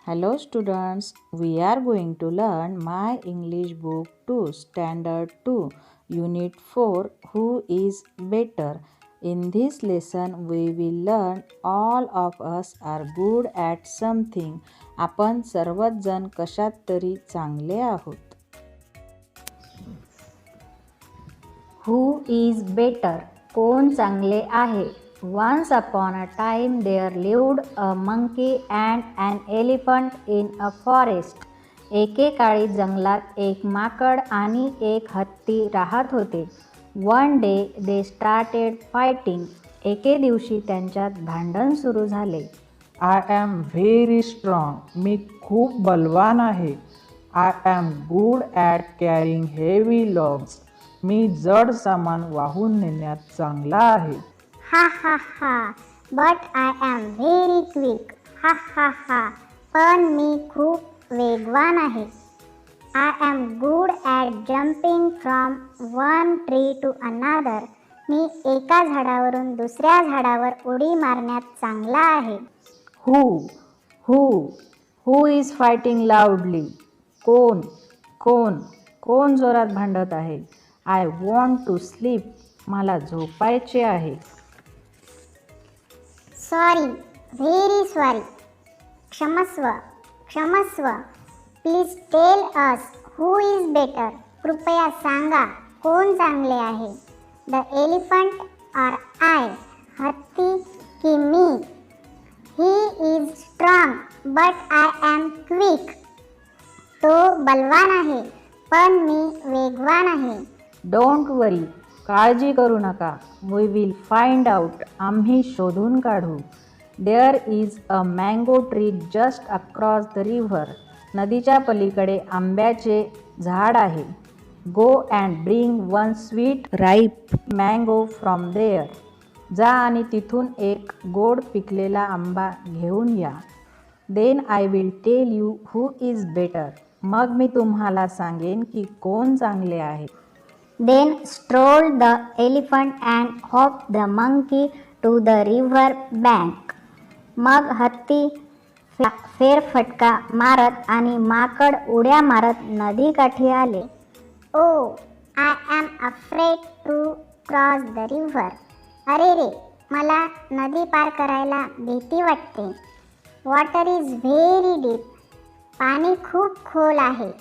Hello students, we are going to learn My English Book 2 Standard 2 Unit 4 Who is Better. In this lesson we will learn all of us are good at something. आपण सर्वच जण कशात तरी चांगले आहोत. Who is better? कोण चांगले आहे? Once upon a time there lived a monkey and an elephant in a forest. एकेकाळी जंगलात एक माकड आणि एक हत्ती राहत होते. One day they started fighting. एके दिवशी त्यांच्यात भांडण सुरू झाले. I am very strong. मी खूप बलवान आहे. I am good at carrying heavy logs. मी जड सामान वाहून नेण्यात चांगला आहे. Ha ha ha, but I am very quick. Ha ha ha, पण मी खूप वेगवान आहे. I am good at jumping from one tree to another. मी एका झाडावरून दुसऱ्या झाडावर उडी मारण्यात चांगला आहे. Who is fighting loudly? कोण जोरात भांडत आहे? I want to sleep. मला झोपायचे आहे. Sorry, very sorry. क्षमस्व. Please tell us who is better. कृपया सांगा कोण चांगले आहे. The elephant or I. हत्ती की मी. He is strong but I am quick. तो बलवान आहे पण मी वेगवान आहे. Don't worry. काळजी करू नका. We will find out. आम्ही शोधून काढू. There is a mango tree just across the river. नदीच्या पलीकडे आंब्याचे झाड आहे. Go and bring one sweet ripe mango from there. जा आणि तिथून एक गोड पिकलेला आंबा घेऊन या. Then I will tell you who is better. मग मी तुम्हाला सांगेन की कोण चांगले आहे. Then strolled the elephant and hopped the monkey to the river bank. मग हत्ती फेरफटका मारत आणि माकड उड्या मारत नदीकाठी आले. Oh, I am afraid to cross the river. अरे रे, मला नदी पार करायला भीती वाटते. Water is very deep. पाणी खूप खोल आहे.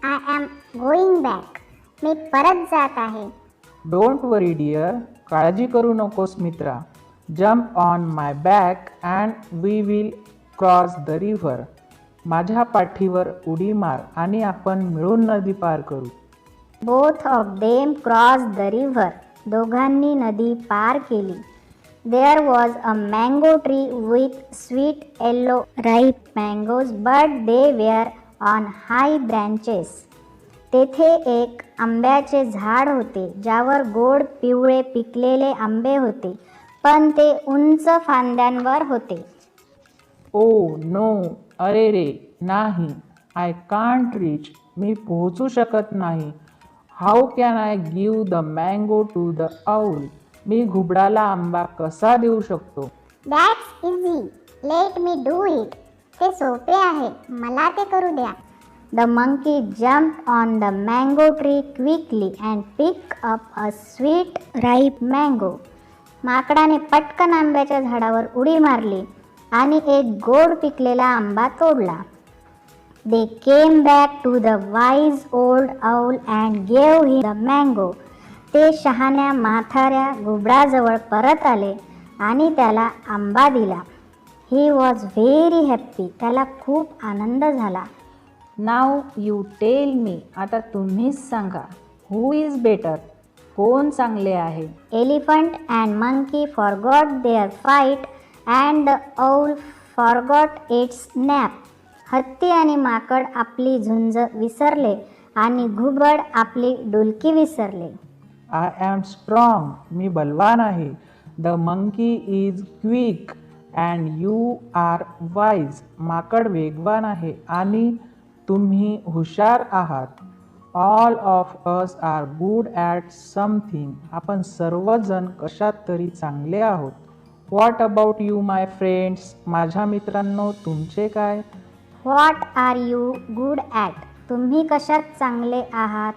I am going back. मी परत जात आहे. Don't worry dear. काळजी करू नकोस मित्रा. Jump on my back and we will cross the river. माझ्या पाठीवर उडी मार आणि आपण मिळून नदी पार करू. Both of them crossed the river. दोघांनी नदी पार केली. There was a mango tree with sweet yellow ripe mangoes, but they were on high branches. तेथे एक आंब्याचे झाड होते ज्यावर गोड पिवळे पिकलेले आंबे होते, पण ते उंच फांद्यांवर होते. Oh no. अरे रे नाही. I can't reach. मी पोहोचू शकत नाही. How can I give the mango to the owl? मी घुबडाला आंबा कसा देऊ शकतो. That's easy. Let me do it. ते सोपे आहे. मला ते करू द्या. The monkey jumped on the mango tree quickly and picked up a sweet ripe mango. माकडाने पटकन आंब्याच्या झाडावर उडी मारली आणि एक गोड पिकलेला आंबा तोडला. They came back to the wise old owl and gave him the mango. ते शहाण्या म्हाताऱ्या घुबडाजवळ परत आले आणि त्याला आंबा दिला. He was very happy. त्याला खूप आनंद झाला. Now you tell me. आता तुम्हीच सांगा. Who is better? कोण चांगले आहे? Elephant and monkey forgot their fight and the owl forgot its nap. हत्ती आणि माकड आपली झुंज विसरले आणि घुबड आपली डुलकी विसरले. I am strong. मी बलवान आहे. The monkey is quick and you are wise. माकड वेगवान आहे आणि तुम्ही हुशार आहात. All of us are good at something. आपण सर्वजण कशात तरी चांगले आहोत. What about you my friends? माझ्या मित्रांनो तुमचे काय? What are you good at? तुम्ही कशात चांगले आहात?